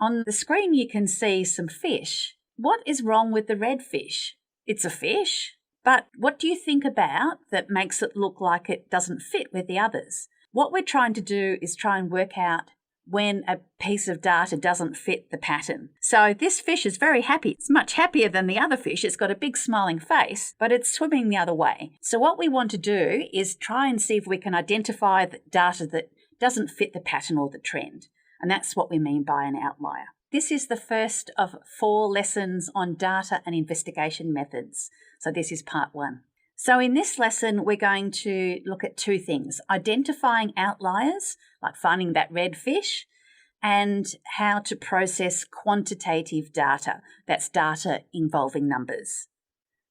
On the screen you can see some fish. What is wrong with the red fish? It's a fish, but what do you think about that makes it look like it doesn't fit with the others? What we're trying to do is try and work out when a piece of data doesn't fit the pattern. So this fish is very happy. It's much happier than the other fish. It's got a big smiling face, but it's swimming the other way. So what we want to do is try and see if we can identify the data that doesn't fit the pattern or the trend. And that's what we mean by an outlier. This is the first of 4 lessons on data and investigation methods. So this is part 1. So in this lesson, we're going to look at 2 things: identifying outliers, like finding that red fish, and how to process quantitative data. That's data involving numbers.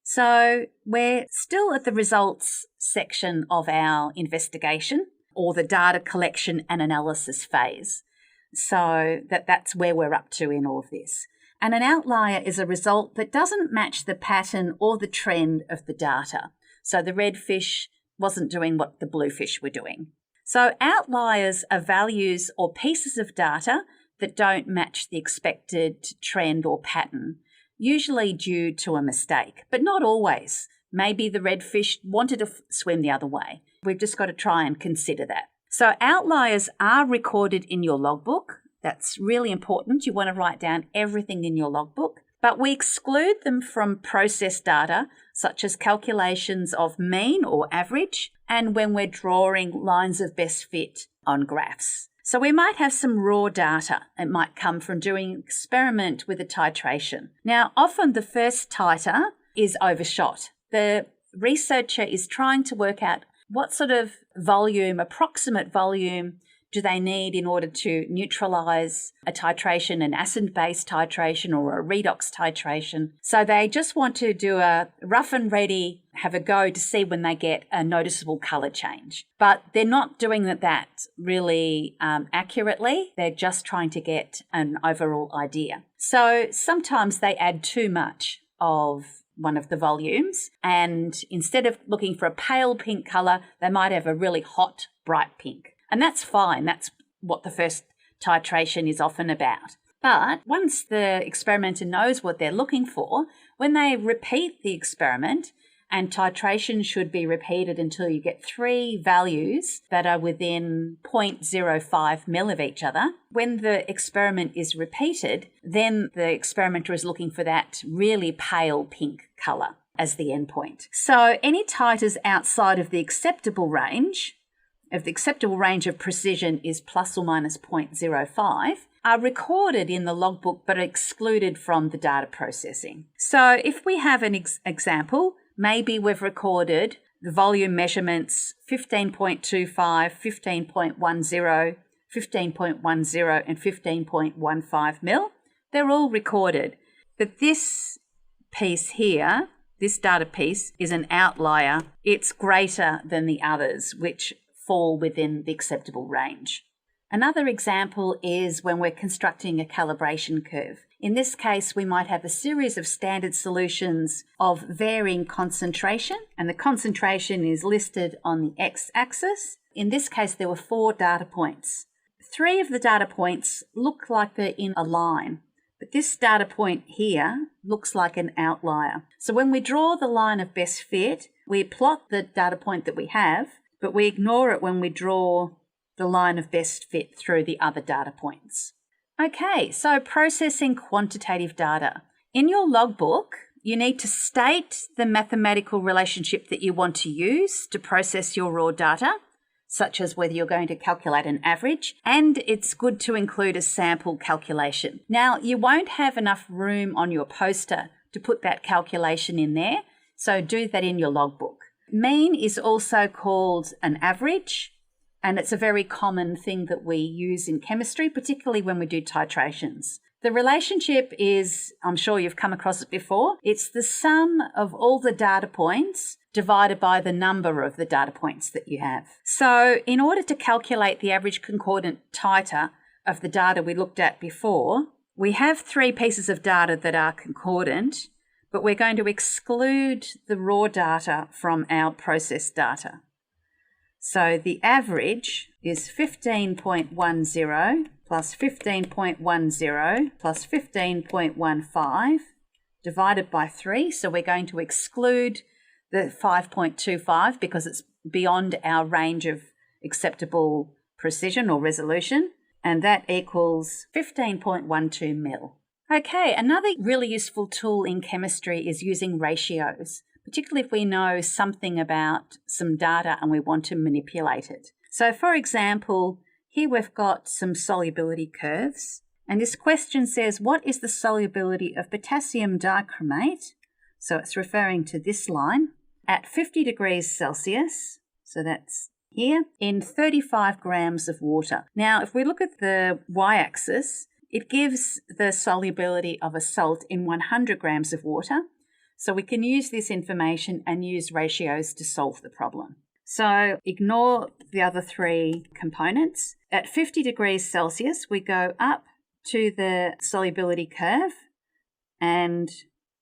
So we're still at the results section of our investigation, or the data collection and analysis phase. So that's where we're up to in all of this. And an outlier is a result that doesn't match the pattern or the trend of the data. So the red fish wasn't doing what the blue fish were doing. So outliers are values or pieces of data that don't match the expected trend or pattern, usually due to a mistake, but not always. Maybe the red fish wanted to swim the other way. We've just got to try and consider that. So outliers are recorded in your logbook. That's really important. You want to write down everything in your logbook, but we exclude them from processed data, such as calculations of mean or average, and when we're drawing lines of best fit on graphs. So we might have some raw data. It might come from doing an experiment with a titration. Now, often the first titer is overshot. The researcher is trying to work out what sort of volume, approximate volume, do they need in order to neutralize a titration, an acid-base titration or a redox titration. So they just want to do a rough and ready, have a go to see when they get a noticeable color change. But they're not doing that really accurately. They're just trying to get an overall idea. So sometimes they add too much of one of the volumes, and instead of looking for a pale pink color, they might have a really hot, bright pink. And that's fine. That's what the first titration is often about. But once the experimenter knows what they're looking for, when they repeat the experiment, and titration should be repeated until you get 3 values that are within 0.05 mil of each other. When the experiment is repeated, then the experimenter is looking for that really pale pink colour as the endpoint. So any titers outside of the acceptable range, if the acceptable range of precision is plus or minus 0.05, are recorded in the logbook but are excluded from the data processing. So if we have an example, maybe we've recorded the volume measurements 15.25, 15.10, 15.10 and 15.15 mil. They're all recorded. But this piece here, this data piece, is an outlier. It's greater than the others, which fall within the acceptable range. Another example is when we're constructing a calibration curve. In this case, we might have a series of standard solutions of varying concentration, and the concentration is listed on the x-axis. In this case, there were 4 data points. 3 of the data points look like they're in a line, but this data point here looks like an outlier. So when we draw the line of best fit, we plot the data point that we have, but we ignore it when we draw the line of best fit through the other data points. Okay, so processing quantitative data. In your logbook, you need to state the mathematical relationship that you want to use to process your raw data, such as whether you're going to calculate an average, and it's good to include a sample calculation. Now, you won't have enough room on your poster to put that calculation in there, so do that in your logbook. Mean is also called an average, and it's a very common thing that we use in chemistry, particularly when we do titrations. The relationship is, I'm sure you've come across it before, it's the sum of all the data points divided by the number of the data points that you have. So in order to calculate the average concordant titer of the data we looked at before, we have 3 pieces of data that are concordant, but we're going to exclude the raw data from our processed data. So the average is 15.10 plus 15.10 plus 15.15 divided by 3. So we're going to exclude the 5.25 because it's beyond our range of acceptable precision or resolution, and that equals 15.12 mil. Okay, another really useful tool in chemistry is using ratios, particularly if we know something about some data and we want to manipulate it. So for example, here we've got some solubility curves, and this question says, what is the solubility of potassium dichromate? So it's referring to this line at 50 degrees Celsius, so that's here, in 35 grams of water. Now, if we look at the y-axis, it gives the solubility of a salt in 100 grams of water. So we can use this information and use ratios to solve the problem. So ignore the other three components. At 50 degrees Celsius, we go up to the solubility curve and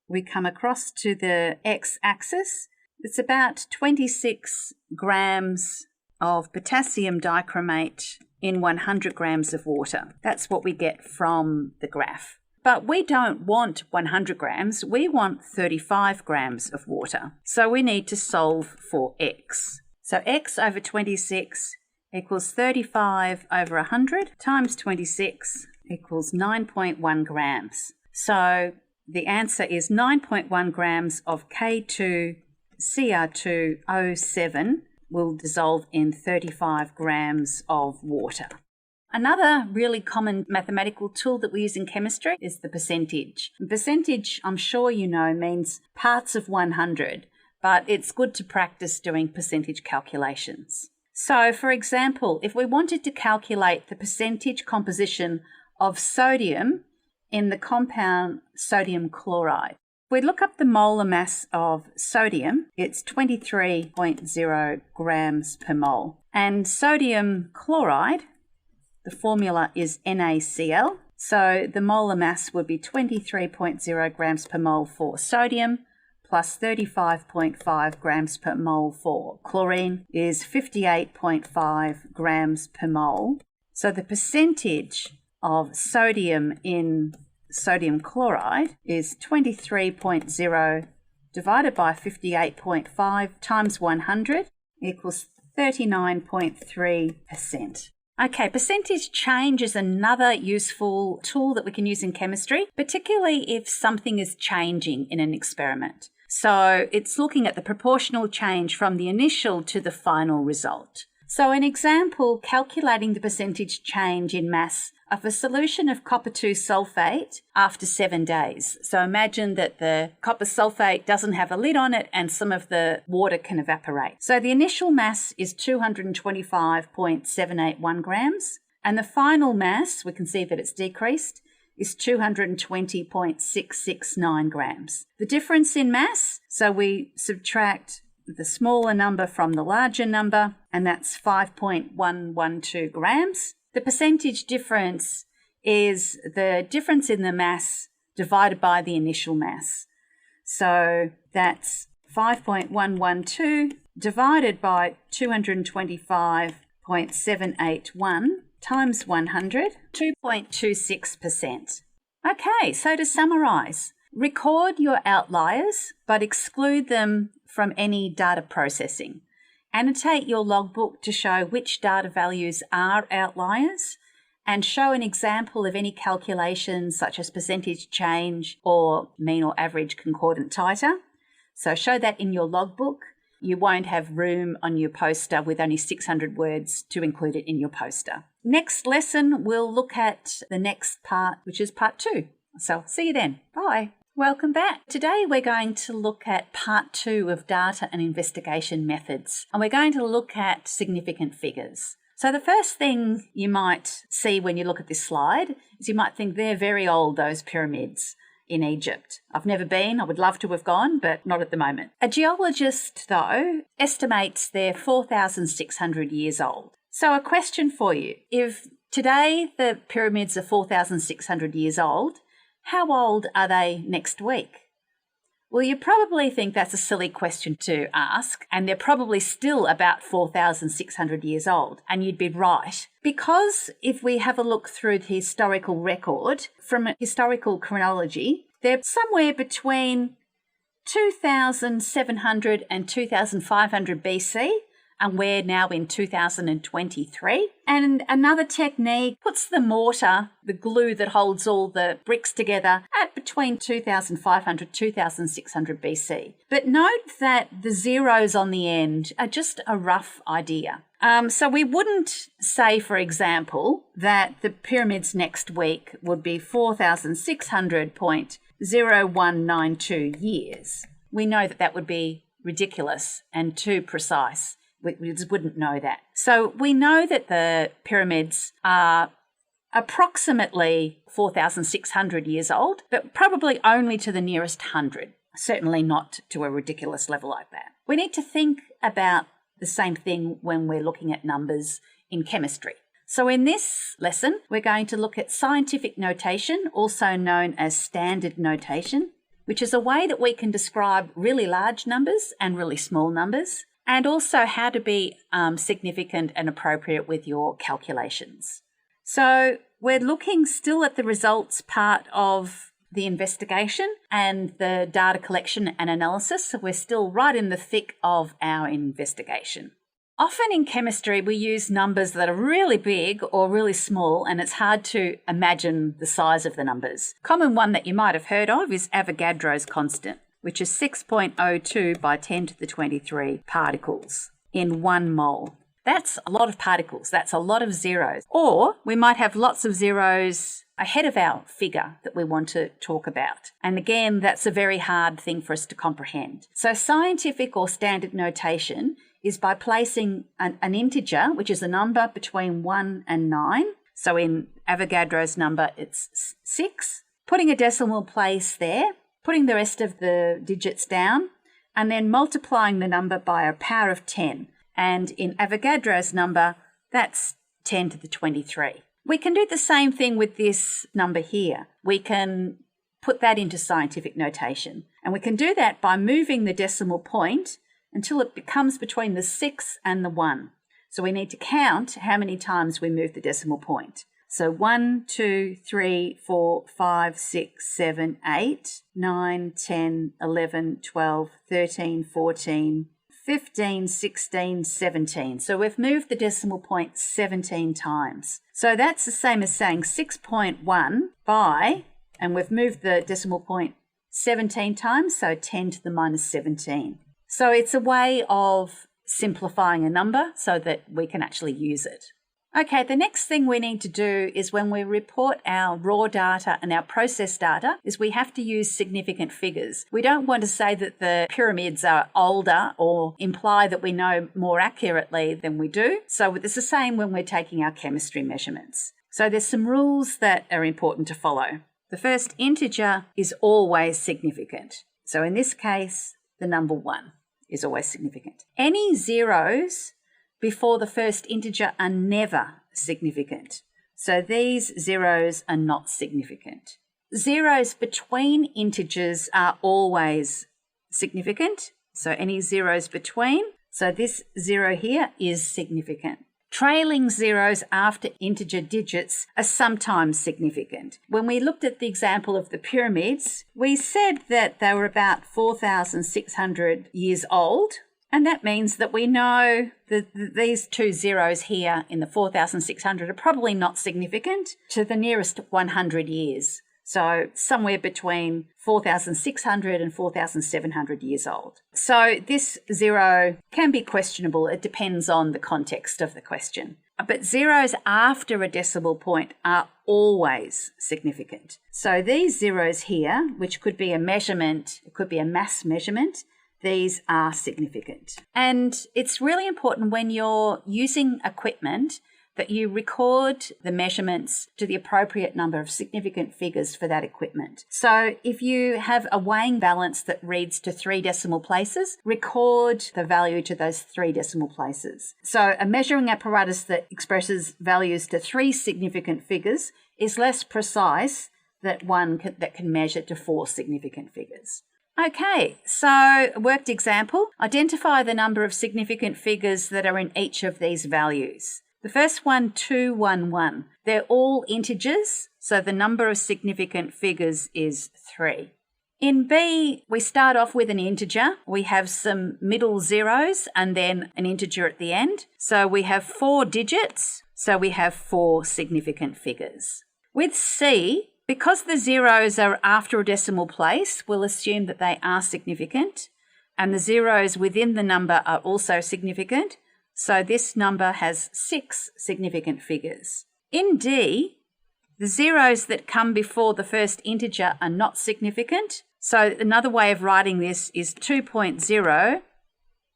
we come across to the x-axis. It's about 26 grams of potassium dichromate in 100 grams of water. That's what we get from the graph. But we don't want 100 grams, we want 35 grams of water. So we need to solve for x. So x over 26 equals 35 over 100 times 26 equals 9.1 grams. So the answer is 9.1 grams of K2Cr2O7 will dissolve in 35 grams of water. Another really common mathematical tool that we use in chemistry is the percentage. Percentage, I'm sure you know, means parts of 100, but it's good to practice doing percentage calculations. So, for example, if we wanted to calculate the percentage composition of sodium in the compound sodium chloride, if we look up the molar mass of sodium, it's 23.0 grams per mole. And sodium chloride, the formula is NaCl, so the molar mass would be 23.0 grams per mole for sodium plus 35.5 grams per mole for chlorine is 58.5 grams per mole. So the percentage of sodium in sodium chloride is 23.0 divided by 58.5 times 100 equals 39.3%. Okay, percentage change is another useful tool that we can use in chemistry, particularly if something is changing in an experiment. So it's looking at the proportional change from the initial to the final result. So an example, calculating the percentage change in mass of a solution of copper 2 sulfate after 7 days. So imagine that the copper sulfate doesn't have a lid on it and some of the water can evaporate. So the initial mass is 225.781 grams and the final mass, we can see that it's decreased, is 220.669 grams. The difference in mass, so we subtract the smaller number from the larger number, and that's 5.112 grams. The percentage difference is the difference in the mass divided by the initial mass. So that's 5.112 divided by 225.781 times 100, 2.26%. Okay, so to summarise, record your outliers, but exclude them from any data processing. Annotate your logbook to show which data values are outliers and show an example of any calculations such as percentage change or mean or average concordant titer. So show that in your logbook. You won't have room on your poster with only 600 words to include it in your poster. Next lesson, we'll look at the next part, which is part 2. So see you then. Bye. Welcome back. Today we're going to look at part 2 of data and investigation methods, and we're going to look at significant figures. So the first thing you might see when you look at this slide is you might think they're very old, those pyramids in Egypt. I've never been. I would love to have gone, but not at the moment. A geologist, though, estimates they're 4,600 years old. So a question for you. If today the pyramids are 4,600 years old, how old are they next week? Well, you probably think that's a silly question to ask, and they're probably still about 4,600 years old, and you'd be right. Because if we have a look through the historical record, from a historical chronology, they're somewhere between 2,700 and 2,500 BC, and we're now in 2023. And another technique puts the mortar, the glue that holds all the bricks together, at between 2,500 2,600 BC. But note that the zeros on the end are just a rough idea. So we wouldn't say, for example, that the pyramids next week would be 4,600.0192 years. We know that that would be ridiculous and too precise. We just wouldn't know that. So we know that the pyramids are approximately 4,600 years old, but probably only to the nearest 100, certainly not to a ridiculous level like that. We need to think about the same thing when we're looking at numbers in chemistry. So in this lesson, we're going to look at scientific notation, also known as standard notation, which is a way that we can describe really large numbers and really small numbers, and also how to be significant and appropriate with your calculations. So we're looking still at the results part of the investigation and the data collection and analysis, so we're still right in the thick of our investigation. Often in chemistry, we use numbers that are really big or really small, and it's hard to imagine the size of the numbers. Common one that you might have heard of is Avogadro's constant, which is 6.02 by 10 to the 23 particles in 1 mole. That's a lot of particles. That's a lot of zeros. Or we might have lots of zeros ahead of our figure that we want to talk about. And again, that's a very hard thing for us to comprehend. So scientific or standard notation is by placing an integer, which is a number between 1 and 9. So in Avogadro's number, it's 6. Putting a decimal place there, putting the rest of the digits down, and then multiplying the number by a power of 10. And in Avogadro's number, that's 10 to the 23. We can do the same thing with this number here. We can put that into scientific notation. And we can do that by moving the decimal point until it becomes between the 6 and the 1. So we need to count how many times we move the decimal point. So 1, 2, 3, 4, 5, 6, 7, 8, 9, 10, 11, 12, 13, 14, 15, 16, 17. So we've moved the decimal point 17 times. So that's the same as saying 6.1 by, and we've moved the decimal point 17 times, so 10 to the minus 17. So it's a way of simplifying a number so that we can actually use it. Okay, the next thing we need to do is when we report our raw data and our process data is we have to use significant figures. We don't want to say that the pyramids are older or imply that we know more accurately than we do. So it's the same when we're taking our chemistry measurements. So there's some rules that are important to follow. The first integer is always significant. So in this case, the number 1 is always significant. Any zeros before the first integer are never significant. So these zeros are not significant. Zeros between integers are always significant. So any zeros between. So this 0 here is significant. Trailing zeros after integer digits are sometimes significant. When we looked at the example of the pyramids, we said that they were about 4,600 years old. And that means that we know that these two zeros here in the 4,600 are probably not significant to the nearest 100 years. So somewhere between 4,600 and 4,700 years old. So this 0 can be questionable. It depends on the context of the question. But zeros after a decimal point are always significant. So these zeros here, which could be a measurement, it could be a mass measurement, these are significant. And it's really important when you're using equipment that you record the measurements to the appropriate number of significant figures for that equipment. So if you have a weighing balance that reads to 3 decimal places, record the value to those 3 decimal places. So a measuring apparatus that expresses values to 3 significant figures is less precise than one that can measure to 4 significant figures. Okay, so worked example. Identify the number of significant figures that are in each of these values. The first one, 211. They're all integers, so the number of significant figures is 3. In B, we start off with an integer. We have some middle zeros and then an integer at the end. So we have 4 digits, so we have 4 significant figures. With C, because the zeros are after a decimal place, we'll assume that they are significant, and the zeros within the number are also significant, so this number has 6 significant figures. In D, the zeros that come before the first integer are not significant, so another way of writing this is 2.0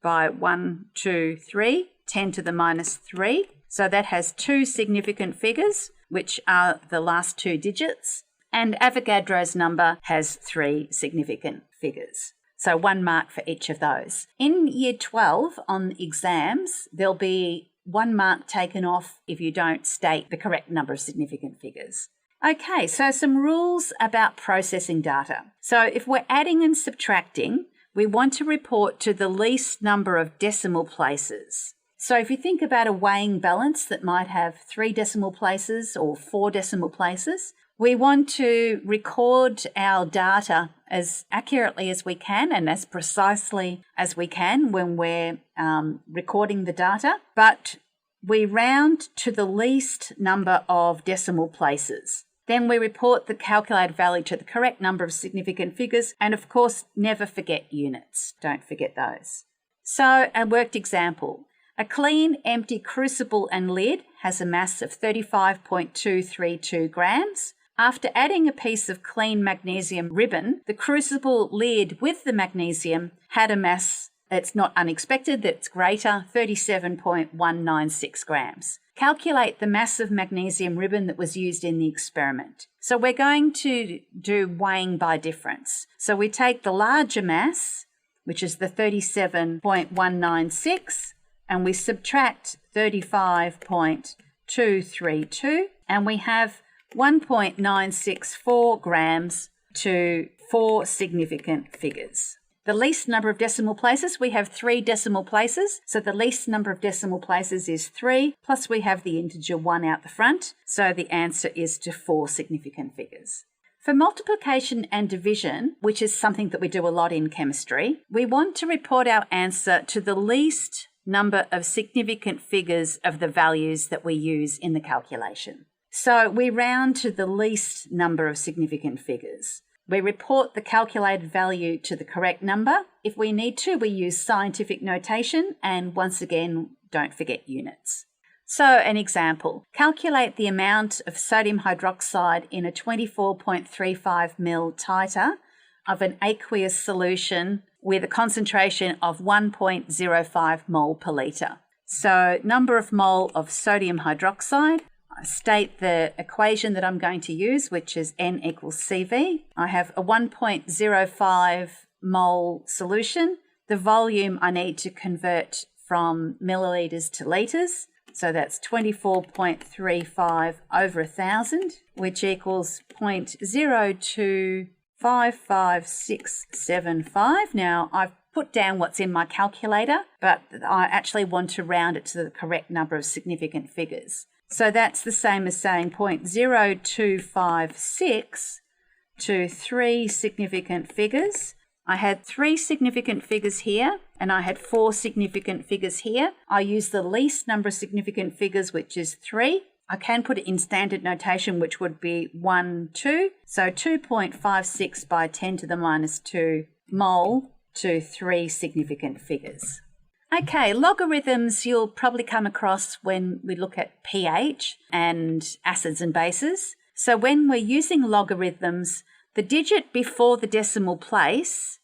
by 1, 2, 3, 10 to the minus 3, so that has 2 significant figures, which are the last 2 digits, and Avogadro's number has 3 significant figures. So 1 mark for each of those. In Year 12 on exams, there'll be 1 mark taken off if you don't state the correct number of significant figures. Okay, so some rules about processing data. So if we're adding and subtracting, we want to report to the least number of decimal places. So if you think about a weighing balance that might have 3 decimal places or 4 decimal places, we want to record our data as accurately as we can and as precisely as we can when we're recording the data, but we round to the least number of decimal places. Then we report the calculated value to the correct number of significant figures, and of course, never forget units. Don't forget those. So a worked example. A clean, empty crucible and lid has a mass of 35.232 grams. After adding a piece of clean magnesium ribbon, the crucible lid with the magnesium had a mass, it's not unexpected, that's greater, 37.196 grams. Calculate the mass of magnesium ribbon that was used in the experiment. So we're going to do weighing by difference. So we take the larger mass, which is the 37.196, and we subtract 35.232, and we have 1.964 grams to 4 significant figures. The least number of decimal places, we have 3 decimal places, so the least number of decimal places is 3, plus we have the integer 1 out the front, so the answer is to 4 significant figures. For multiplication and division, which is something that we do a lot in chemistry, we want to report our answer to the least number of significant figures of the values that we use in the calculation. So we round to the least number of significant figures. We report the calculated value to the correct number. If we need to, we use scientific notation, and once again, don't forget units. So an example, calculate the amount of sodium hydroxide in a 24.35 ml titer of an aqueous solution with a concentration of 1.05 mole per litre. So number of mole of sodium hydroxide. State the equation that I'm going to use, which is N equals CV. I have a 1.05 mole solution. The volume I need to convert from millilitres to litres. So that's 24.35 over 1,000, which equals 0.02556675. Now, I've put down what's in my calculator, but I actually want to round it to the correct number of significant figures. So that's the same as saying 0.0256 to 3 significant figures. I had 3 significant figures here, and I had 4 significant figures here. I use the least number of significant figures, which is 3. I can put it in standard notation, which would be 1, 2. So 2.56 by 10 to the minus 2 mole to 3 significant figures. Okay, logarithms you'll probably come across when we look at pH and acids and bases. So when we're using logarithms, the digit before the decimal place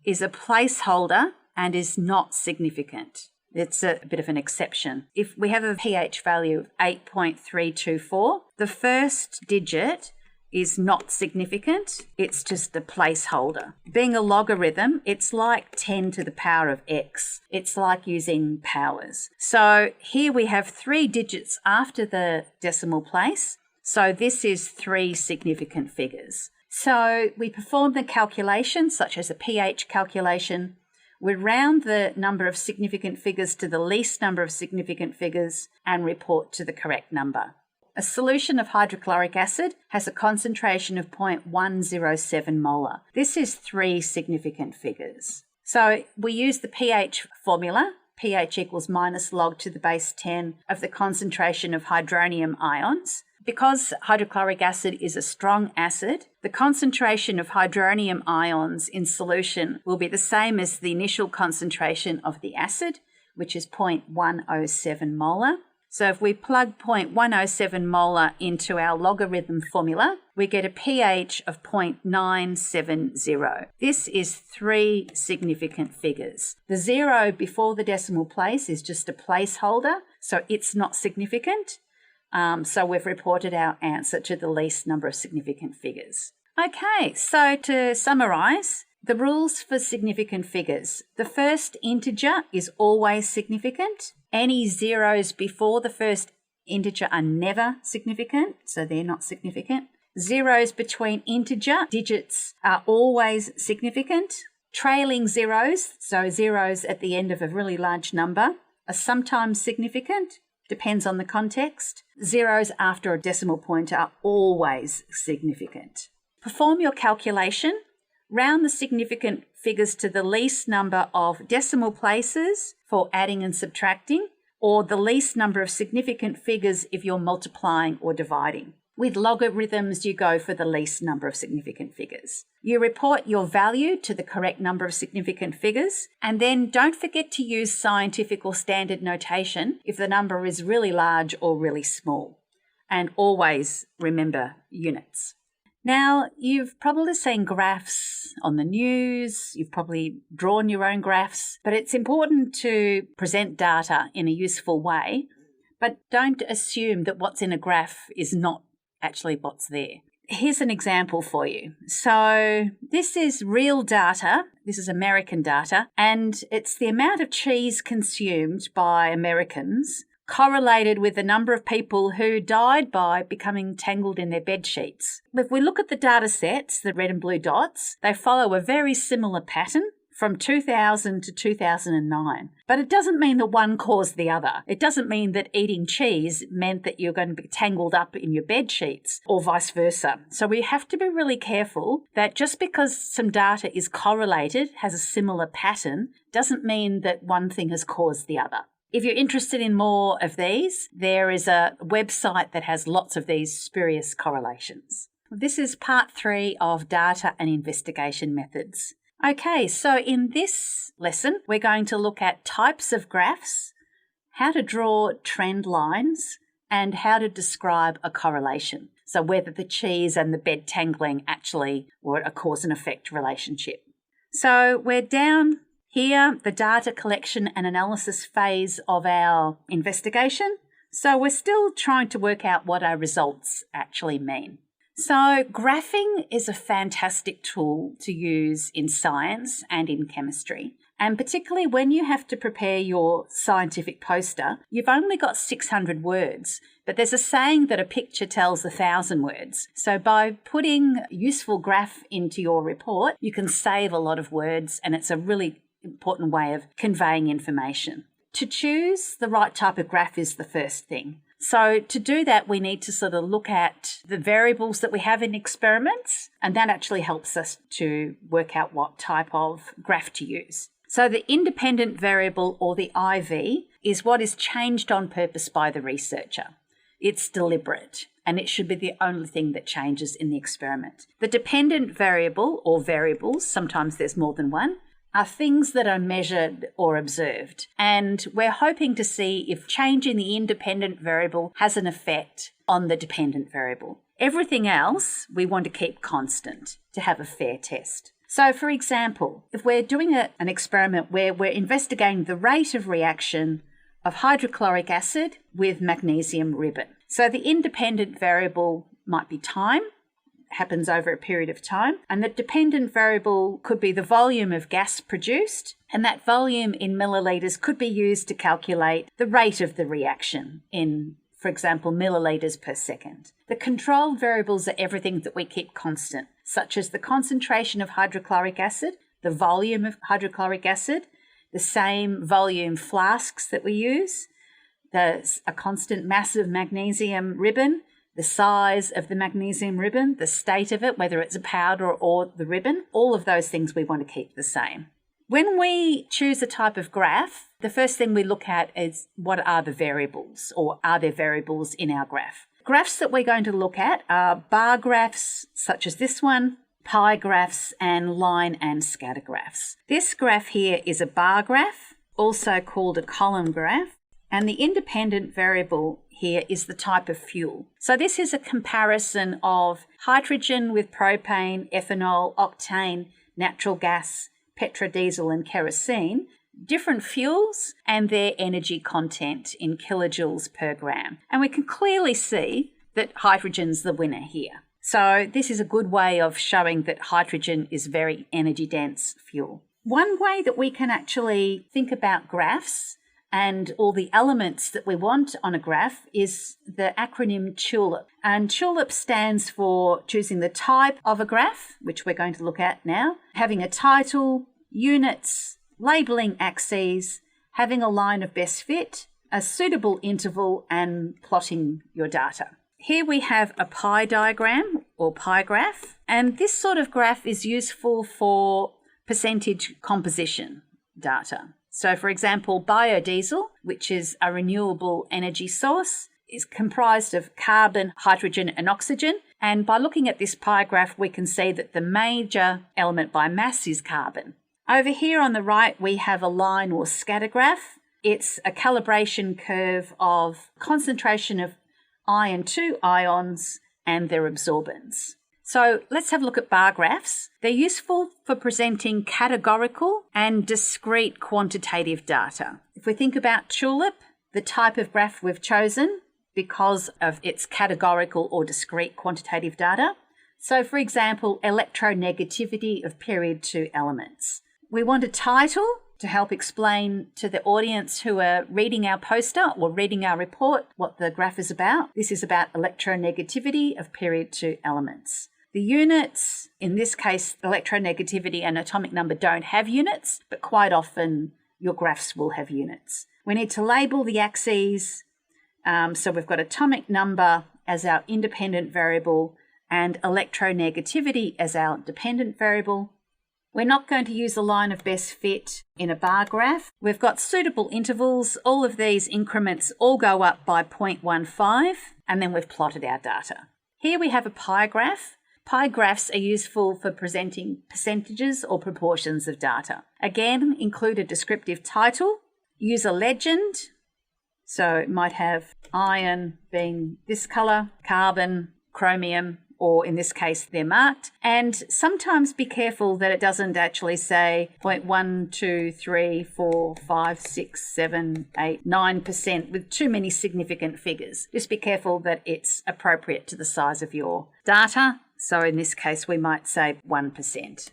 is a placeholder and is not significant. It's a bit of an exception. If we have a pH value of 8.324, the first digit is not significant. It's just a placeholder. Being a logarithm, it's like 10 to the power of x. It's like using powers. So here we have 3 digits after the decimal place. So this is 3 significant figures. So we perform the calculation, such as a pH calculation. We round the number of significant figures to the least number of significant figures and report to the correct number. A solution of hydrochloric acid has a concentration of 0.107 molar. This is 3 significant figures. So we use the pH formula. pH equals minus log to the base 10 of the concentration of hydronium ions. Because hydrochloric acid is a strong acid, the concentration of hydronium ions in solution will be the same as the initial concentration of the acid, which is 0.107 molar. So if we plug 0.107 molar into our logarithm formula, we get a pH of 0.970. This is 3 significant figures. The 0 before the decimal place is just a placeholder, so it's not significant. So we've reported our answer to the least number of significant figures. Okay, so to summarise, the rules for significant figures. The first integer is always significant. Any zeros before the first integer are never significant, so they're not significant. Zeros between integer digits are always significant. Trailing zeros, so zeros at the end of a really large number, are sometimes significant. Depends on the context. Zeros after a decimal point are always significant. Perform your calculation. Round the significant figures to the least number of decimal places for adding and subtracting, or the least number of significant figures if you're multiplying or dividing. With logarithms, you go for the least number of significant figures. You report your value to the correct number of significant figures, and then don't forget to use scientific or standard notation if the number is really large or really small. And always remember units. Now, you've probably seen graphs on the news, you've probably drawn your own graphs, but it's important to present data in a useful way, but don't assume that what's in a graph is not actually what's there. Here's an example for you. So this is real data. This is American data, and it's the amount of cheese consumed by Americans correlated with the number of people who died by becoming tangled in their bed sheets. If we look at the data sets, the red and blue dots, they follow a very similar pattern from 2000 to 2009. But it doesn't mean that one caused the other. It doesn't mean that eating cheese meant that you're going to be tangled up in your bed sheets or vice versa. So we have to be really careful that just because some data is correlated, has a similar pattern, doesn't mean that one thing has caused the other. If you're interested in more of these, there is a website that has lots of these spurious correlations. This is part 3 of data and investigation methods. Okay, so in this lesson, we're going to look at types of graphs, how to draw trend lines, and how to describe a correlation. So whether the cheese and the bed tangling actually were a cause and effect relationship. So we're down here, the data collection and analysis phase of our investigation. So we're still trying to work out what our results actually mean. So graphing is a fantastic tool to use in science and in chemistry. And particularly when you have to prepare your scientific poster, you've only got 600 words, but there's a saying that a picture tells 1,000 words. So by putting a useful graph into your report, you can save a lot of words, and it's a really important way of conveying information. To choose the right type of graph is the first thing. So to do that, we need to sort of look at the variables that we have in experiments, and that actually helps us to work out what type of graph to use. So the independent variable, or the IV, is what is changed on purpose by the researcher. It's deliberate, and it should be the only thing that changes in the experiment. The dependent variable, or variables, sometimes there's more than one, are things that are measured or observed. And we're hoping to see if changing the independent variable has an effect on the dependent variable. Everything else we want to keep constant to have a fair test. So, for example, if we're doing an experiment where we're investigating the rate of reaction of hydrochloric acid with magnesium ribbon. So the independent variable might be time, happens over a period of time, and the dependent variable could be the volume of gas produced, and that volume in milliliters could be used to calculate the rate of the reaction in, for example, milliliters per second. The controlled variables are everything that we keep constant. such as the concentration of hydrochloric acid, the volume of hydrochloric acid, the same volume flasks that we use, a constant mass of magnesium ribbon, the size of the magnesium ribbon, the state of it, whether it's a powder or the ribbon, all of those things we want to keep the same. When we choose a type of graph, the first thing we look at is what are the variables, or are there variables in our graph? Graphs that we're going to look at are bar graphs, such as this one, pie graphs, and line and scatter graphs. This graph here is a bar graph, also called a column graph, and the independent variable here is the type of fuel. So this is a comparison of hydrogen with propane, ethanol, octane, natural gas, petrodiesel, and kerosene, different fuels and their energy content in kilojoules per gram. And we can clearly see that hydrogen's the winner here. So this is a good way of showing that hydrogen is very energy dense fuel. One way that we can actually think about graphs and all the elements that we want on a graph is the acronym TULIP. And TULIP stands for choosing the type of a graph, which we're going to look at now, having a title, units, labeling axes, having a line of best fit, a suitable interval, and plotting your data. Here we have a pie diagram or pie graph, and this sort of graph is useful for percentage composition data. So for example, biodiesel, which is a renewable energy source, is comprised of carbon, hydrogen, and oxygen. And by looking at this pie graph, we can see that the major element by mass is carbon. Over here on the right, we have a line or scatter graph. It's a calibration curve of concentration of iron 2 ions and their absorbance. So let's have a look at bar graphs. They're useful for presenting categorical and discrete quantitative data. If we think about TULIP, the type of graph we've chosen because of its categorical or discrete quantitative data. So for example, electronegativity of period 2 elements. We want a title to help explain to the audience who are reading our poster or reading our report what the graph is about. This is about electronegativity of period 2 elements. The units, in this case, electronegativity and atomic number don't have units, but quite often your graphs will have units. We need to label the axes. So we've got atomic number as our independent variable and electronegativity as our dependent variable. We're not going to use a line of best fit in a bar graph. We've got suitable intervals. All of these increments all go up by 0.15, and then we've plotted our data. Here we have a pie graph. Pie graphs are useful for presenting percentages or proportions of data. Again, include a descriptive title, use a legend. So it might have iron being this colour, carbon, chromium, or in this case, they're marked. And sometimes be careful that it doesn't actually say 0.1, 2, 3, 4, 5, 6, 7, 8, 9% with too many significant figures. Just be careful that it's appropriate to the size of your data. So in this case, we might say 1%.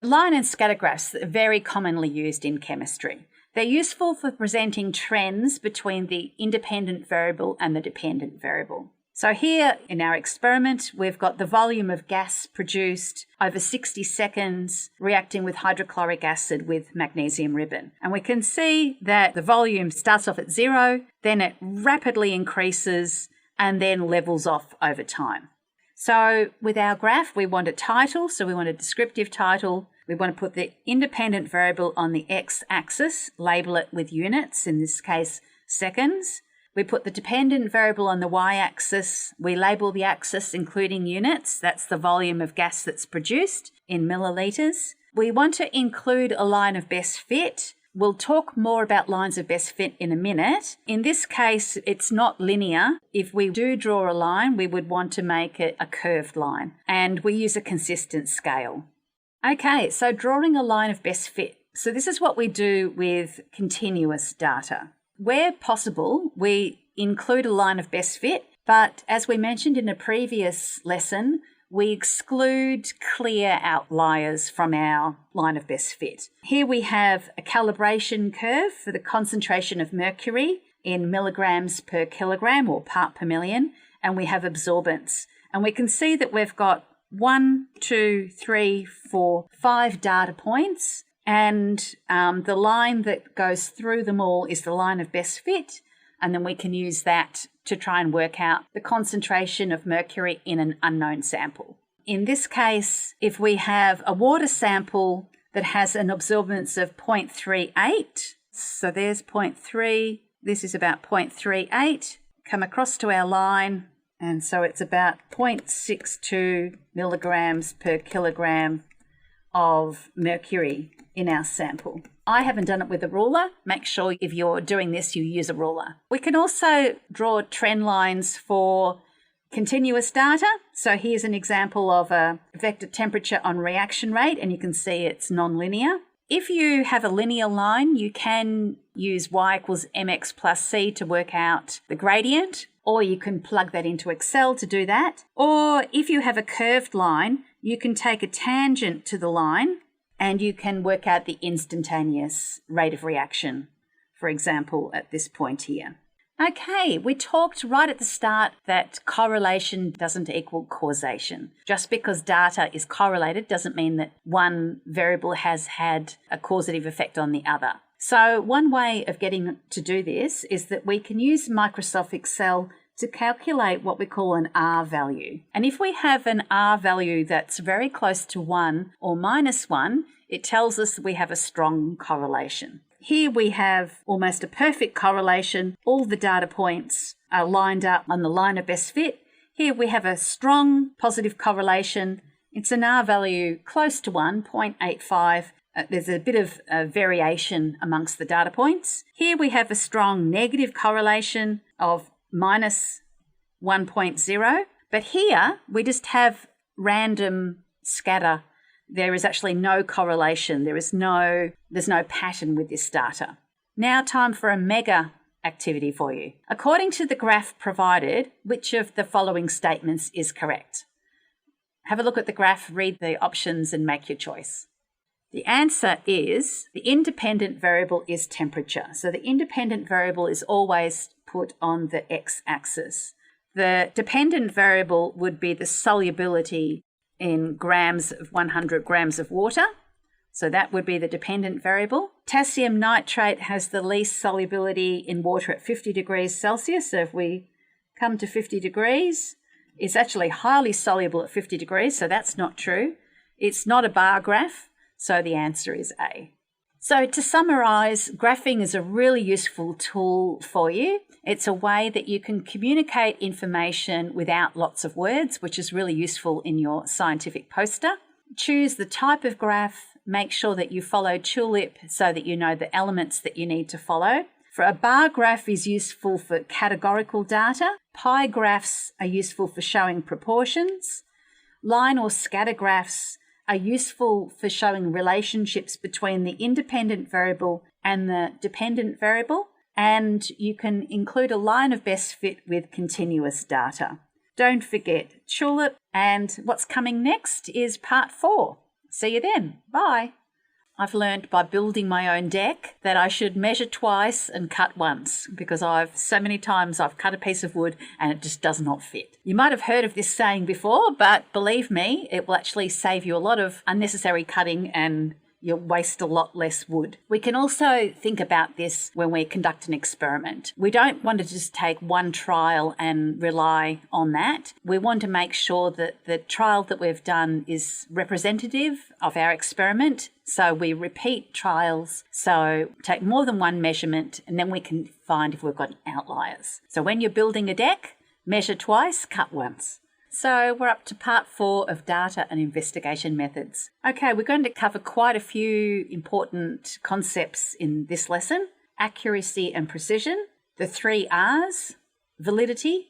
Line and scatter graphs are very commonly used in chemistry. They're useful for presenting trends between the independent variable and the dependent variable. So here in our experiment, we've got the volume of gas produced over 60 seconds reacting with hydrochloric acid with magnesium ribbon. And we can see that the volume starts off at 0, then it rapidly increases and then levels off over time. So with our graph, we want a title, so we want a descriptive title. We want to put the independent variable on the x-axis, label it with units, in this case seconds. We put the dependent variable on the y-axis. We label the axis including units. That's the volume of gas that's produced in millilitres. We want to include a line of best fit. We'll talk more about lines of best fit in a minute. In this case, it's not linear. If we do draw a line, we would want to make it a curved line. And we use a consistent scale. Okay, so drawing a line of best fit. So this is what we do with continuous data. Where possible, we include a line of best fit, but as we mentioned in a previous lesson, we exclude clear outliers from our line of best fit. Here we have a calibration curve for the concentration of mercury in milligrams per kilogram or part per million, and we have absorbance. And we can see that we've got 1, 2, 3, 4, 5 data points, and the line that goes through them all is the line of best fit, and then we can use that to try and work out the concentration of mercury in an unknown sample. In this case, if we have a water sample that has an absorbance of 0.38, so there's 0.3, this is about 0.38, come across to our line, and so it's about 0.62 milligrams per kilogram of mercury in our sample. I haven't done it with a ruler. Make sure if you're doing this, you use a ruler. We can also draw trend lines for continuous data. So here's an example of a vector temperature on reaction rate, and you can see it's non-linear. If you have a linear line, you can use y equals mx plus c to work out the gradient, or you can plug that into Excel to do that. Or if you have a curved line, you can take a tangent to the line and you can work out the instantaneous rate of reaction, for example, at this point here. Okay, we talked right at the start that correlation doesn't equal causation. Just because data is correlated doesn't mean that one variable has had a causative effect on the other. So one way of getting to do this is that we can use Microsoft Excel to calculate what we call an R value. And if we have an R value that's very close to 1 or -1, it tells us that we have a strong correlation. Here we have almost a perfect correlation. All the data points are lined up on the line of best fit. Here we have a strong positive correlation. It's an R value close to 1, 0.85. There's a bit of variation amongst the data points. Here we have a strong negative correlation of -1.0. But here we just have random scatter. There is actually no correlation. There's no pattern with this data. Now time for a mega activity for you. According to the graph provided, which of the following statements is correct? Have a look at the graph, read the options and make your choice. The answer is the independent variable is temperature. So the independent variable is always put on the x-axis. The dependent variable would be the solubility in grams of 100 grams of water. So that would be the dependent variable. Potassium nitrate has the least solubility in water at 50 degrees Celsius. So if we come to 50 degrees, it's actually highly soluble at 50 degrees. So that's not true. It's not a bar graph. So the answer is A. So to summarize, graphing is a really useful tool for you. It's a way that you can communicate information without lots of words, which is really useful in your scientific poster. Choose the type of graph. Make sure that you follow TULIP so that you know the elements that you need to follow. For a bar graph is useful for categorical data. Pie graphs are useful for showing proportions. Line or scatter graphs are useful for showing relationships between the independent variable and the dependent variable. And you can include a line of best fit with continuous data. Don't forget TULIP, and what's coming next is part 4. See you then. Bye. I've learned by building my own deck that I should measure twice and cut once, because so many times I've cut a piece of wood and it just does not fit. You might have heard of this saying before, but believe me, it will actually save you a lot of unnecessary cutting and you'll waste a lot less wood. We can also think about this when we conduct an experiment. We don't want to just take one trial and rely on that. We want to make sure that the trial that we've done is representative of our experiment. So we repeat trials. So take more than one measurement and then we can find if we've got outliers. So when you're building a deck, measure twice, cut once. So we're up to part 4 of data and investigation methods. Okay, we're going to cover quite a few important concepts in this lesson: accuracy and precision, the 3 R's, validity,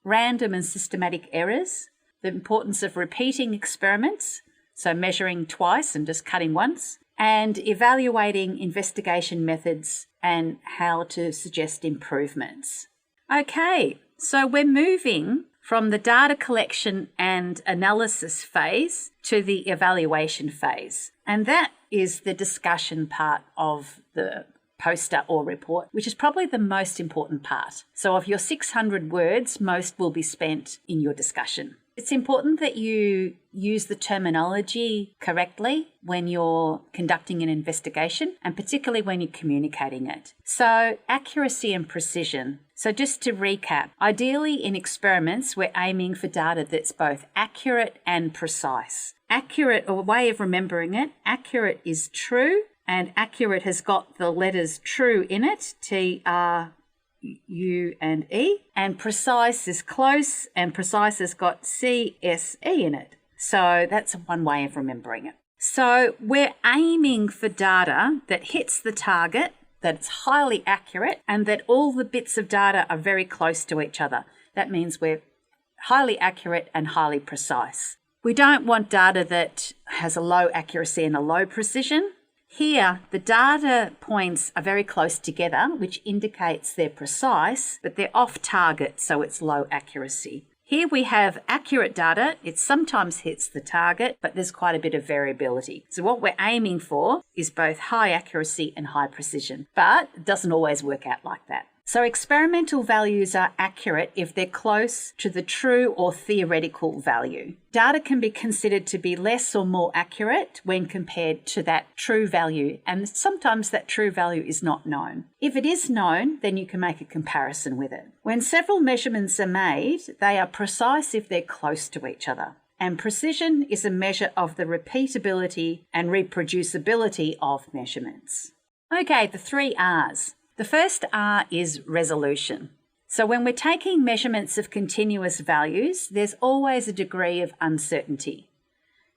random and systematic errors, the importance of repeating experiments, so measuring twice and just cutting once, and evaluating investigation methods and how to suggest improvements. Okay, so we're moving from the data collection and analysis phase to the evaluation phase. And that is the discussion part of the poster or report, which is probably the most important part. So of your 600 words, most will be spent in your discussion. It's important that you use the terminology correctly when you're conducting an investigation, and particularly when you're communicating it. So, accuracy and precision. So just to recap, ideally in experiments, we're aiming for data that's both accurate and precise. Accurate, or a way of remembering it, accurate is true, and accurate has got the letters true in it, T-R U and E, and precise is close, and precise has got C-S-E in it. So that's one way of remembering it. So we're aiming for data that hits the target, that's highly accurate, and that all the bits of data are very close to each other. That means we're highly accurate and highly precise. We don't want data that has a low accuracy and a low precision. Here, the data points are very close together, which indicates they're precise, but they're off target, so it's low accuracy. Here we have accurate data. It sometimes hits the target, but there's quite a bit of variability. So what we're aiming for is both high accuracy and high precision, but it doesn't always work out like that. So experimental values are accurate if they're close to the true or theoretical value. Data can be considered to be less or more accurate when compared to that true value, and sometimes that true value is not known. If it is known, then you can make a comparison with it. When several measurements are made, they are precise if they're close to each other. And precision is a measure of the repeatability and reproducibility of measurements. Okay, the 3 R's. The first R is resolution. So when we're taking measurements of continuous values, there's always a degree of uncertainty.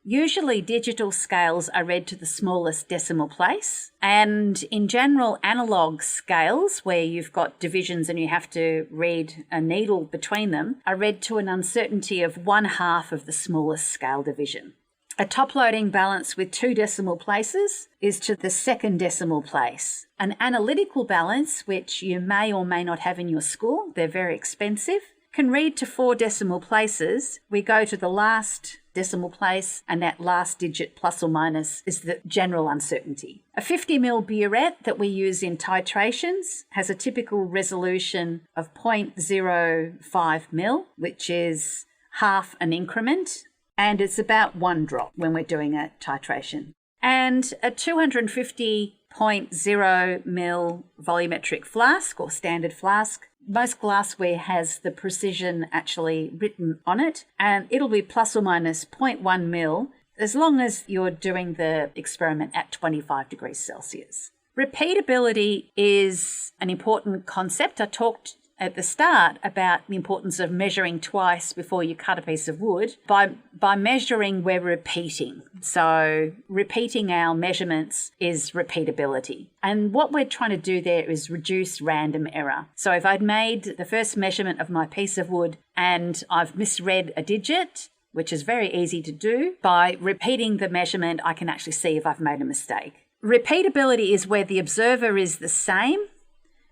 Usually digital scales are read to the smallest decimal place, and in general analog scales where you've got divisions and you have to read a needle between them are read to an uncertainty of 1/2 of the smallest scale division. A top-loading balance with 2 decimal places is to the 2nd decimal place. An analytical balance, which you may or may not have in your school, they're very expensive, can read to 4 decimal places. We go to the last decimal place, and that last digit plus or minus is the general uncertainty. A 50 ml burette that we use in titrations has a typical resolution of 0.05 ml, which is half an increment, and it's about 1 drop when we're doing a titration. And a 250.0 ml volumetric flask or standard flask, most glassware has the precision actually written on it, and it'll be plus or minus 0.1 ml as long as you're doing the experiment at 25 degrees Celsius. Repeatability is an important concept. I talked at the start about the importance of measuring twice before you cut a piece of wood. By measuring, we're repeating. So repeating our measurements is repeatability. And what we're trying to do there is reduce random error. So if I'd made the first measurement of my piece of wood and I've misread a digit, which is very easy to do, by repeating the measurement, I can actually see if I've made a mistake. Repeatability is where the observer is the same,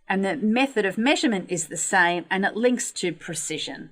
and the method of measurement is the same, and it links to precision.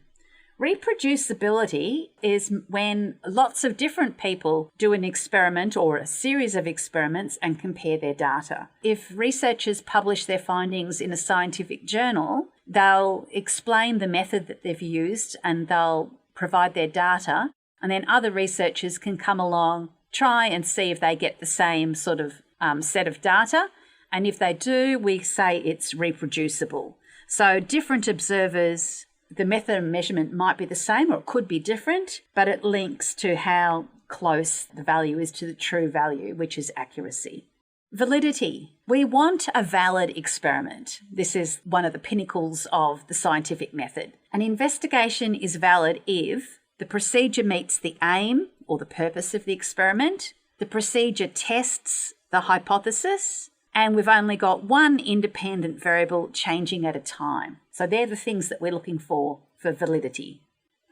Reproducibility is when lots of different people do an experiment or a series of experiments and compare their data. If researchers publish their findings in a scientific journal, they'll explain the method that they've used and they'll provide their data, and then other researchers can come along, try and see if they get the same sort of set of data. And if they do, we say it's reproducible. So different observers, the method of measurement might be the same or it could be different, but it links to how close the value is to the true value, which is accuracy. Validity. We want a valid experiment. This is one of the pinnacles of the scientific method. An investigation is valid if the procedure meets the aim or the purpose of the experiment, the procedure tests the hypothesis, and we've only got one independent variable changing at a time. So they're the things that we're looking for validity.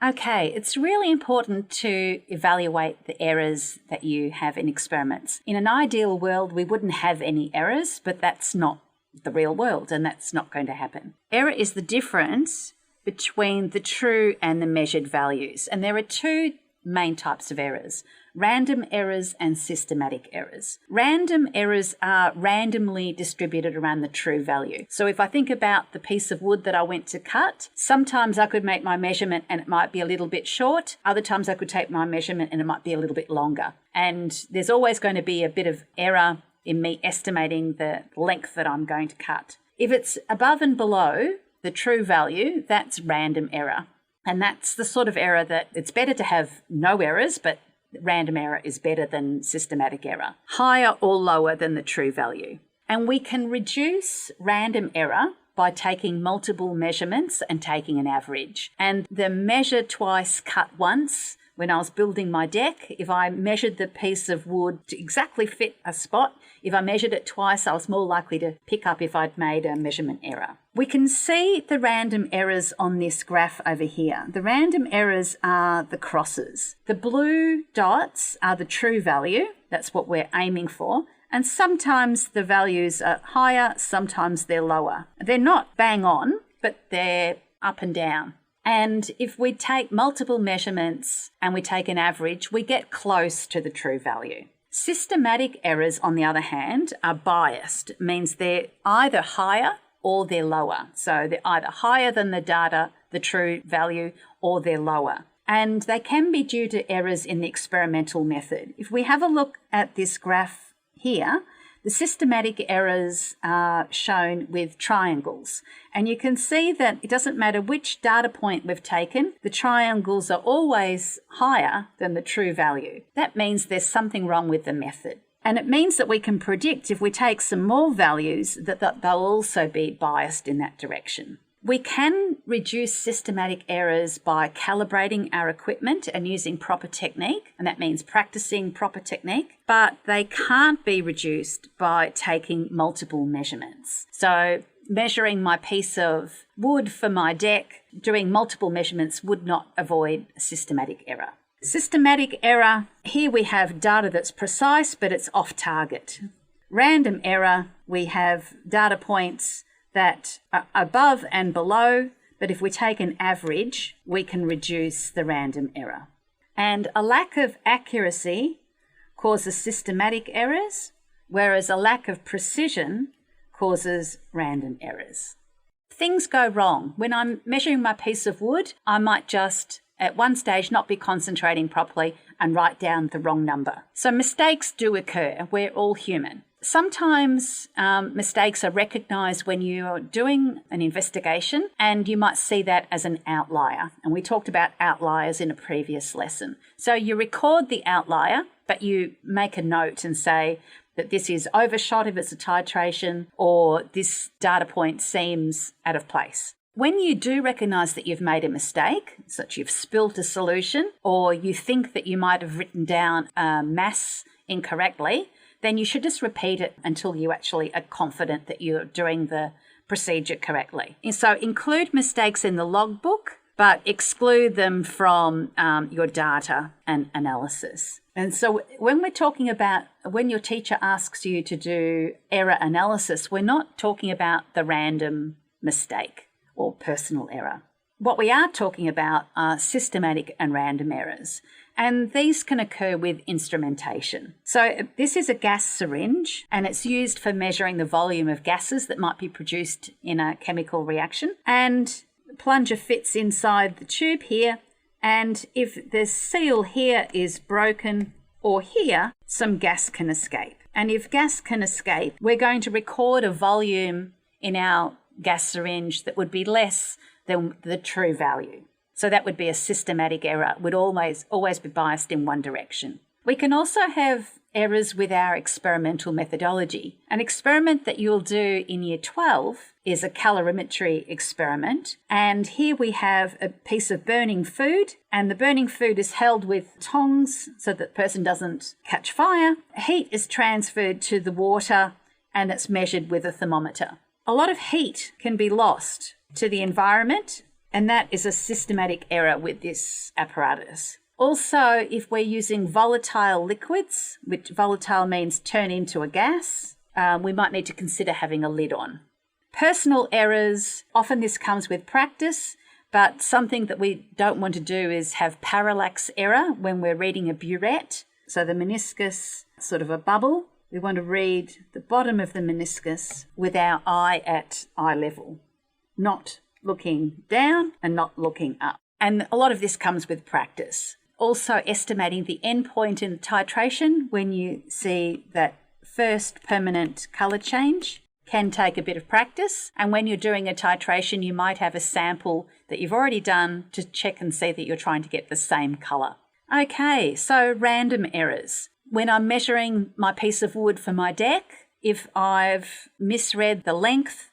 Okay, it's really important to evaluate the errors that you have in experiments. In an ideal world, we wouldn't have any errors, but that's not the real world, and that's not going to happen. Error is the difference between the true and the measured values. And there are 2 main types of errors. random errors and systematic errors. Random errors are randomly distributed around the true value. So if I think about the piece of wood that I went to cut, sometimes I could make my measurement and it might be a little bit short. Other times I could take my measurement and it might be a little bit longer. And there's always going to be a bit of error in me estimating the length that I'm going to cut. If it's above and below the true value, that's random error. And that's the sort of error that it's better to have no errors, but random error is better than systematic error, higher or lower than the true value. And we can reduce random error by taking multiple measurements and taking an average. And the measure twice, cut once, when I was building my deck, if I measured the piece of wood to exactly fit a spot, if I measured it twice, I was more likely to pick up if I'd made a measurement error. We can see the random errors on this graph over here. The random errors are the crosses. The blue dots are the true value. That's what we're aiming for. And sometimes the values are higher, sometimes they're lower. They're not bang on, but they're up and down. And if we take multiple measurements and we take an average, we get close to the true value. Systematic errors, on the other hand, are biased. It means they're either higher or they're lower. So they're either higher than the data, the true value, or they're lower. And they can be due to errors in the experimental method. If we have a look at this graph here, the systematic errors are shown with triangles. And you can see that it doesn't matter which data point we've taken, the triangles are always higher than the true value. That means there's something wrong with the method. And it means that we can predict if we take some more values that they'll also be biased in that direction. We can reduce systematic errors by calibrating our equipment and using proper technique, and that means practicing proper technique, but they can't be reduced by taking multiple measurements. So measuring my piece of wood for my deck, doing multiple measurements would not avoid systematic error. Systematic error, here we have data that's precise, but it's off target. Random error, we have data points that are above and below, but if we take an average, we can reduce the random error. And a lack of accuracy causes systematic errors, whereas a lack of precision causes random errors. Things go wrong. When I'm measuring my piece of wood, I might just at one stage not be concentrating properly and write down the wrong number. So mistakes do occur. We're all human. Sometimes mistakes are recognised when you're doing an investigation, and you might see that as an outlier. And we talked about outliers in a previous lesson. So you record the outlier, but you make a note and say that this is overshot if it's a titration, or this data point seems out of place. When you do recognise that you've made a mistake, such you've spilled a solution, or you think that you might have written down a mass incorrectly, then you should just repeat it until you actually are confident that you're doing the procedure correctly. And so include mistakes in the logbook, but exclude them from your data and analysis. And so when we're talking about when your teacher asks you to do error analysis, we're not talking about the random mistake or personal error. What we are talking about are systematic and random errors. And these can occur with instrumentation. So this is a gas syringe, and it's used for measuring the volume of gases that might be produced in a chemical reaction. And the plunger fits inside the tube here. And if the seal here is broken or here, some gas can escape. And if gas can escape, we're going to record a volume in our gas syringe that would be less than the true value. So that would be a systematic error, would always be biased in one direction. We can also have errors with our experimental methodology. An experiment that you'll do in Year 12 is a calorimetry experiment. And here we have a piece of burning food, and the burning food is held with tongs so that the person doesn't catch fire. Heat is transferred to the water, and it's measured with a thermometer. A lot of heat can be lost to the environment, and that is a systematic error with this apparatus. Also, if we're using volatile liquids, which volatile means turn into a gas, we might need to consider having a lid on. Personal errors, often this comes with practice, but something that we don't want to do is have parallax error when we're reading a burette. So the meniscus, sort of a bubble. We want to read the bottom of the meniscus with our eye at eye level, not looking down and not looking up. And a lot of this comes with practice. Also estimating the endpoint in titration when you see that first permanent colour change can take a bit of practice. And when you're doing a titration, you might have a sample that you've already done to check and see that you're trying to get the same colour. Okay, so random errors. When I'm measuring my piece of wood for my deck, if I've misread the length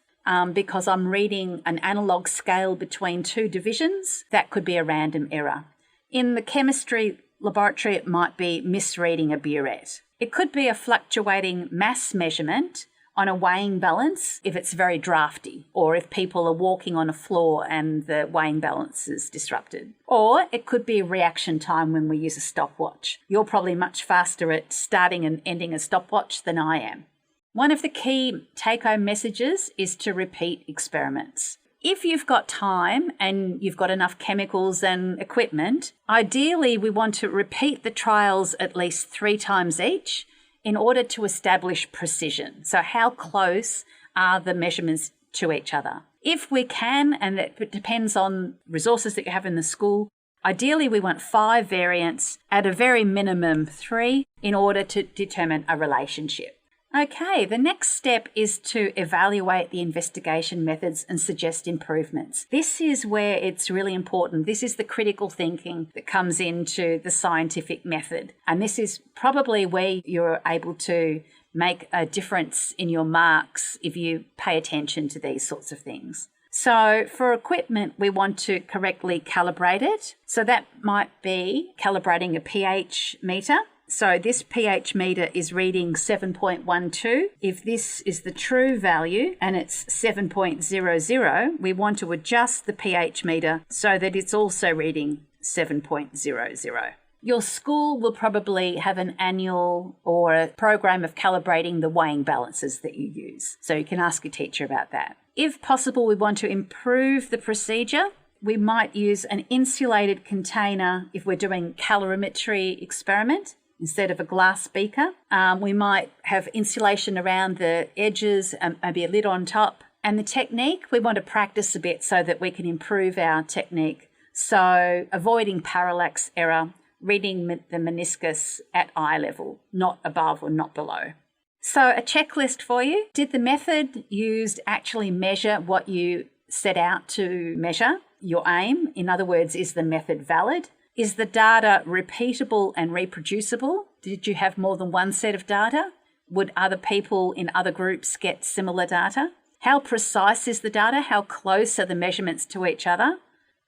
because I'm reading an analogue scale between two divisions, that could be a random error. In the chemistry laboratory, it might be misreading a burette. It could be a fluctuating mass measurement on a weighing balance if it's very drafty, or if people are walking on a floor and the weighing balance is disrupted. Or it could be a reaction time when we use a stopwatch. You're probably much faster at starting and ending a stopwatch than I am. One of the key take-home messages is to repeat experiments. If you've got time and you've got enough chemicals and equipment, ideally we want to repeat the trials at least 3 times each in order to establish precision. So how close are the measurements to each other? If we can, and it depends on resources that you have in the school, ideally we want 5 variants, at a very minimum 3, in order to determine a relationship. Okay, the next step is to evaluate the investigation methods and suggest improvements. This is where it's really important. This is the critical thinking that comes into the scientific method. And this is probably where you're able to make a difference in your marks if you pay attention to these sorts of things. So for equipment, we want to correctly calibrate it. So that might be calibrating a pH meter. So this pH meter is reading 7.12. If this is the true value and it's 7.00, we want to adjust the pH meter so that it's also reading 7.00. Your school will probably have an annual or a program of calibrating the weighing balances that you use. So you can ask your teacher about that. If possible, we want to improve the procedure. We might use an insulated container if we're doing calorimetry experiment, instead of a glass beaker. We might have insulation around the edges and maybe a lid on top. And the technique, we want to practice a bit so that we can improve our technique. So avoiding parallax error, reading the meniscus at eye level, not above or not below. So a checklist for you. Did the method used actually measure what you set out to measure, your aim? In other words, is the method valid? Is the data repeatable and reproducible? Did you have more than one set of data? Would other people in other groups get similar data? How precise is the data? How close are the measurements to each other?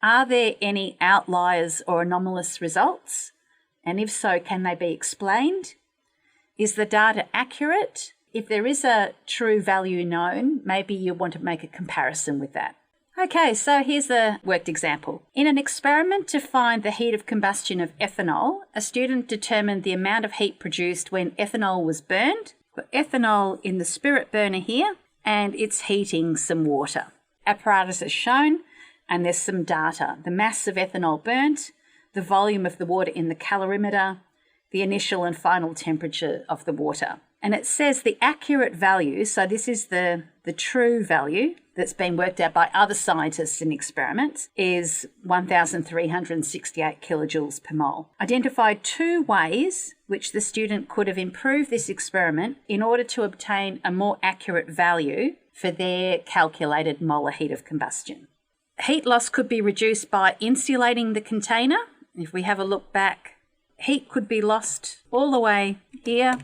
Are there any outliers or anomalous results? And if so, can they be explained? Is the data accurate? If there is a true value known, maybe you want to make a comparison with that. Okay, so here's a worked example. In an experiment to find the heat of combustion of ethanol, a student determined the amount of heat produced when ethanol was burned. Got ethanol in the spirit burner here, and it's heating some water. Apparatus is shown, and there's some data. The mass of ethanol burnt, the volume of the water in the calorimeter, the initial and final temperature of the water. And it says the accurate value, so this is the true value that's been worked out by other scientists in experiments, is 1,368 kilojoules per mole. Identify 2 ways which the student could have improved this experiment in order to obtain a more accurate value for their calculated molar heat of combustion. Heat loss could be reduced by insulating the container. If we have a look back, heat could be lost all the way here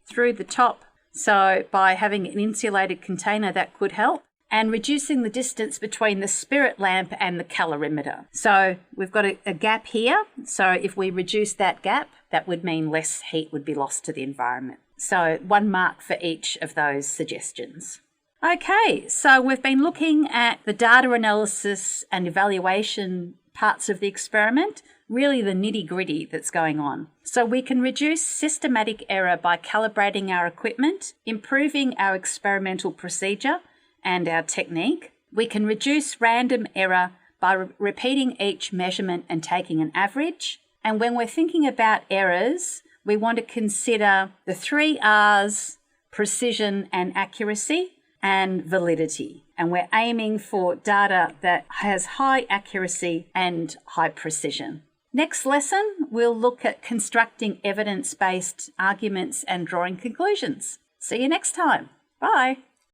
through the top. So by having an insulated container, that could help. And reducing the distance between the spirit lamp and the calorimeter. So we've got a gap here. So if we reduce that gap, that would mean less heat would be lost to the environment. So 1 mark for each of those suggestions. Okay, so we've been looking at the data analysis and evaluation parts of the experiment, really the nitty-gritty that's going on. So we can reduce systematic error by calibrating our equipment, improving our experimental procedure and our technique. We can reduce random error by repeating each measurement and taking an average. And when we're thinking about errors, we want to consider the 3 R's: precision and accuracy and validity. And we're aiming for data that has high accuracy and high precision. Next lesson, we'll look at constructing evidence-based arguments and drawing conclusions. See you next time. Bye.